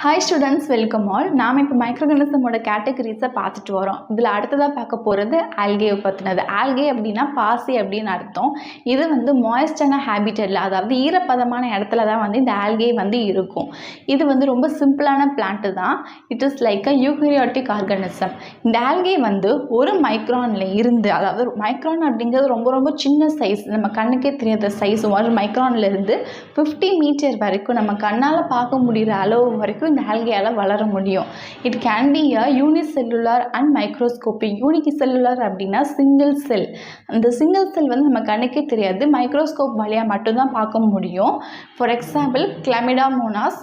Hi students, welcome all. நாம் இப்போ மைக்ரோஆர்கானிசமோட கேட்டகரிஸை பார்த்துட்டு வரோம். இதில் அடுத்ததாக பார்க்க போகிறது ஆல்கேவை பற்றினது. ஆல்கே அப்படின்னா பாசி அப்படின்னு அர்த்தம். இது வந்து மாய்ஸ்டான ஹேபிட்டடில், அதாவது ஈரப்பதமான இடத்துல தான் வந்து இந்த ஆல்கே வந்து இருக்கும். இது வந்து ரொம்ப சிம்பிளான பிளான்ட்டு தான். It is like a eukaryotic organism. இந்த ஆல்கே வந்து ஒரு மைக்ரானில் இருந்து, அதாவது மைக்ரான் அப்படிங்கிறது ரொம்ப ரொம்ப சின்ன சைஸ், நம்ம கண்ணுக்கே தெரியாத சைஸ், ஒரு மைக்ரான்லேருந்து 50 மீட்டர் வரைக்கும் நம்ம கண்ணால் பார்க்க முடிகிற அளவு வரைக்கும் இந்த ஆல்கேயால் வளர முடியும். It can be a unicellular and microscopic. Unicellular அப்படின்னா சிங்கிள் செல். அந்த சிங்கிள் செல் வந்து நம்ம கண்ணுக்கே தெரியாது, மைக்ரோஸ்கோப் வழியாக மட்டும்தான் பார்க்க முடியும். For example Chlamydomonas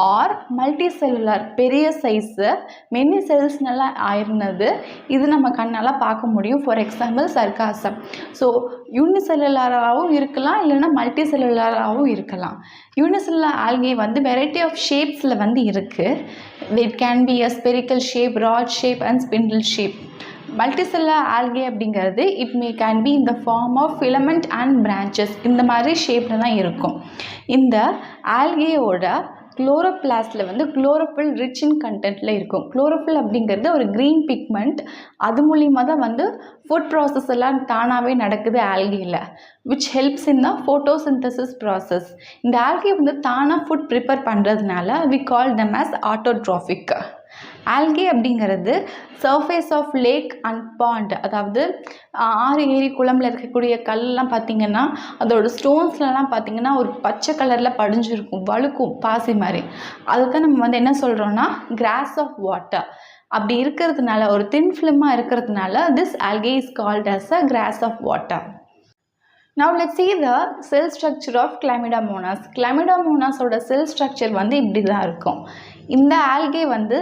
are multicellular, பெரிய சைஸு, மெனி செல்ஸ்னெல்லாம் ஆயிருந்தது, இது நம்ம கண்ணால் பார்க்க முடியும். For example sargassum. ஸோ யூனிசெல்லுலாராகவும் இருக்கலாம், இல்லைன்னா மல்டி செல்லுலாராகவும் இருக்கலாம். யூனிசெல்லுலார் ஆல்கே வந்து வெரைட்டி ஆஃப் ஷேப்ஸில் வந்து இருக்குது. It can be a spherical shape, rod shape and spindle shape. Multicellular algae அப்படிங்கிறது கேன் பி இந்த form of filament and branches, இந்த மாதிரி ஷேப்பில் தான் இருக்கும். இந்த ஆல்கேயோட குளோரோபிளாஸ்டில் வந்து குளோரோஃபில் ரிச் இன் கண்டென்ட்டில் இருக்கும். குளோரோஃபில் அப்படிங்கிறது ஒரு க்ரீன் பிக்மெண்ட். அது மூலிமா தான் வந்து ஃபுட் ப்ராசஸ் எல்லாம் தானாகவே நடக்குது ஆல்கேயில், which helps in the photosynthesis process. இந்த ஆல்கே வந்து தானாக ஃபுட் ப்ரிப்பேர் பண்ணுறதுனால we call them as autotrophic. Algae அப்படிங்கிறது surface of lake and pond, அதாவது ஆறு ஏரி குளம்ல இருக்கக்கூடிய கல்லாம் பார்த்திங்கன்னா அதோட ஸ்டோன்ஸ்லலாம் பார்த்திங்கன்னா ஒரு பச்சை கலரில் படிஞ்சிருக்கும், வழுக்கும் பாசி மாதிரி. அதுதான் நம்ம வந்து என்ன சொல்கிறோன்னா கிராஸ் ஆஃப் வாட்டர். அப்படி இருக்கிறதுனால, ஒரு தின் ஃபிலிமாக இருக்கிறதுனால this algae is called as a grass of water. Now let's see the cell structure of Chlamydomonas. Chlamydomonas-ஓட செல் ஸ்ட்ரக்சர் வந்து இப்படி தான் இருக்கும். இந்த ஆல்கே வந்து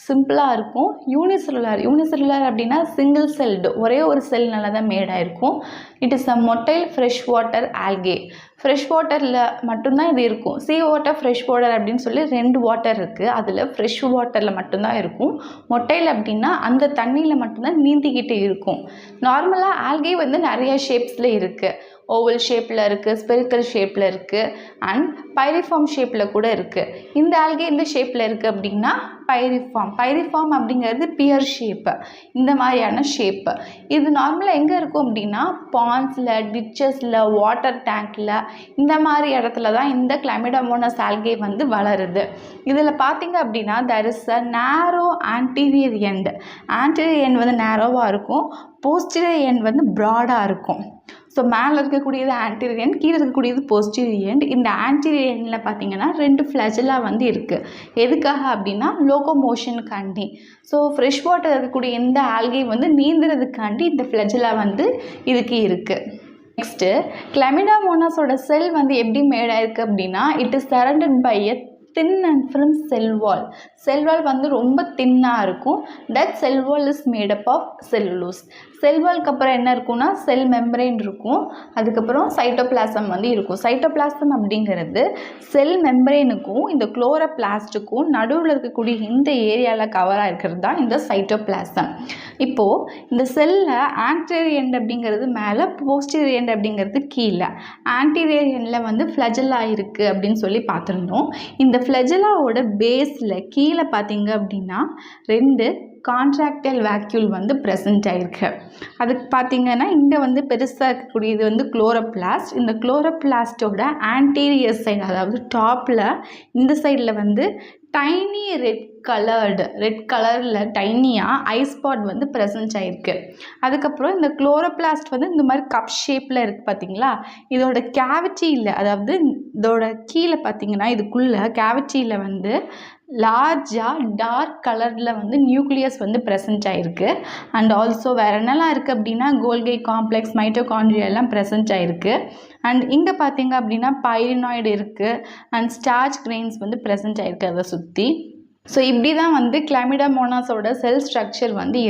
சிம்பிளாக இருக்கும். யூனிசெல்லுலார் அப்படின்னா சிங்கிள் செல்டு, ஒரே ஒரு செல்னால தான் மேடாயிருக்கும். It is a motile fresh water algae. Fresh வாட்டரில் மட்டும்தான் இது இருக்கும். சீ வாட்டர், ஃப்ரெஷ் வாட்டர் அப்படின்னு சொல்லி 2 வாட்டர் இருக்குது. அதில் ஃப்ரெஷ் வாட்டரில் மட்டும்தான் இருக்கும். மொட்டைல் அப்படின்னா அந்த தண்ணியில் மட்டும்தான் நீந்திக்கிட்டு இருக்கும். நார்மலாக ஆல்கே வந்து நிறைய ஷேப்ஸில் இருக்குது. ஓவல் ஷேப்பில் இருக்குது, ஸ்பெரிக்கல் ஷேப்பில் இருக்குது, அண்ட் பைரிஃபார்ம் ஷேப்பில் கூட இருக்குது. இந்த ஆல்கே இந்த ஷேப்பில் இருக்குது அப்படின்னா பைரிஃபார்ம் அப்படிங்கிறது பியர் ஷேப்பு, இந்த மாதிரியான ஷேப்பு. இது நார்மலாக எங்கே இருக்கும் அப்படின்னா பாண்ட்ஸில், டிச்சஸில், வாட்டர் டேங்க்கில், இந்த மாதிரி இடத்துல தான் இந்த கிளமிடோமோனாஸ் ஆல்கே வந்து வளருது. இதில் பார்த்திங்க அப்படின்னா there is a narrow anterior end. anterior end வந்து நேரோவாக இருக்கும், posterior end வந்து ப்ராடாக இருக்கும். ஸோ மேலே இருக்கக்கூடியது ஆன்டீரியர் எண்ட், கீழே இருக்கக்கூடியது போஸ்டீரியர் எண்ட். இந்த ஆன்டீரியர் எண்டில் பார்த்தீங்கன்னா 2 ஃப்ளஜெல்லா வந்து இருக்குது. எதுக்காக அப்படின்னா லோகோமோஷனுக்காண்டி. ஸோ ஃப்ரெஷ் வாட்டர் இருக்கக்கூடிய இந்த ஆல்கே வந்து நீந்துறதுக்காண்டி இந்த ஃப்ளஜெல்லா வந்து இதுக்கு இருக்குது. நெக்ஸ்ட்டு கிளமிடோமோனாஸோட செல் வந்து எப்படி மேடாயிருக்கு அப்படின்னா it is surrounded by a thin and film cell wall. Cell wall வந்து ரொம்ப தின்னாக இருக்கும். That cell wall is made up of cellulose. Cell வால்க்கு அப்புறம் என்ன இருக்குன்னா செல் மெம்பரேன் இருக்கும், அதுக்கப்புறம் சைட்டோபிளாசம் வந்து இருக்கும். சைட்டோபிளாசம் அப்படிங்கிறது செல் மெம்பரேனுக்கும் இந்த குளோரோபிளாஸ்ட்டுக்கும் நடுவில் இருக்கக்கூடிய இந்த ஏரியாவில் கவராக இருக்கிறது தான் இந்த சைட்டோபிளாசம். இப்போது இந்த செல்லில் ஆன்டீரியர் எண்ட் அப்படிங்கிறது மேலே, போஸ்டீரியர் எண்ட் அப்படிங்கிறது கீழே. ஆன்டீரியர் எண்டில் வந்து ஃப்ளஜெல்லா இருக்குது அப்படின்னு சொல்லி பார்த்துருந்தோம். இந்த ஃப்ளஜெல்லாவோட பேஸில் கீழே பார்த்தீங்க அப்படின்னா 2 கான்ட்ராக்டைல் வேக்யூல் வந்து ப்ரெசென்ட் ஆகிருக்கு. அதுக்கு பார்த்திங்கன்னா இங்கே வந்து பெருசாக இருக்கக்கூடியது வந்து குளோரோபிளாஸ்ட். இந்த குளோரோபிளாஸ்டோட ஆன்டீரியர் சைடு, அதாவது டாப்பில் இந்த சைடில் வந்து டைனி ரெட் கலரில் டைனியாக ஐஸ்பாட் வந்து ப்ரெசென்ட் ஆகிருக்கு. அதுக்கப்புறம் இந்த குளோரோபிளாஸ்ட் வந்து இந்த மாதிரி கப் ஷேப்பில் இருக்குது பார்த்தீங்களா. இதோட கேவிட்டியில், அதாவது இதோட கீழே பார்த்தீங்கன்னா இதுக்குள்ளே கேவிட்டியில் வந்து லார்ஜாக டார்க் கலரில் வந்து நியூக்ளியஸ் வந்து ப்ரெசென்ட் ஆகிருக்கு. அண்ட் ஆல்சோ வேறு என்னெல்லாம் இருக்குது அப்படின்னா கோல்கை காம்ப்ளெக்ஸ், மைட்டோகாண்ட்ரியா எல்லாம் ப்ரெசென்ட் ஆகிருக்கு. அண்ட் இங்கே பார்த்தீங்க அப்படின்னா பைரினாய்டு இருக்குது அண்ட் ஸ்டார்ச் கிரெயின்ஸ் வந்து ப்ரெசென்ட் ஆகிருக்கு அதை சுற்றி. ஸோ இப்படி தான் வந்து கிளமிடோமோனாஸோட செல் ஸ்ட்ரக்சர் வந்து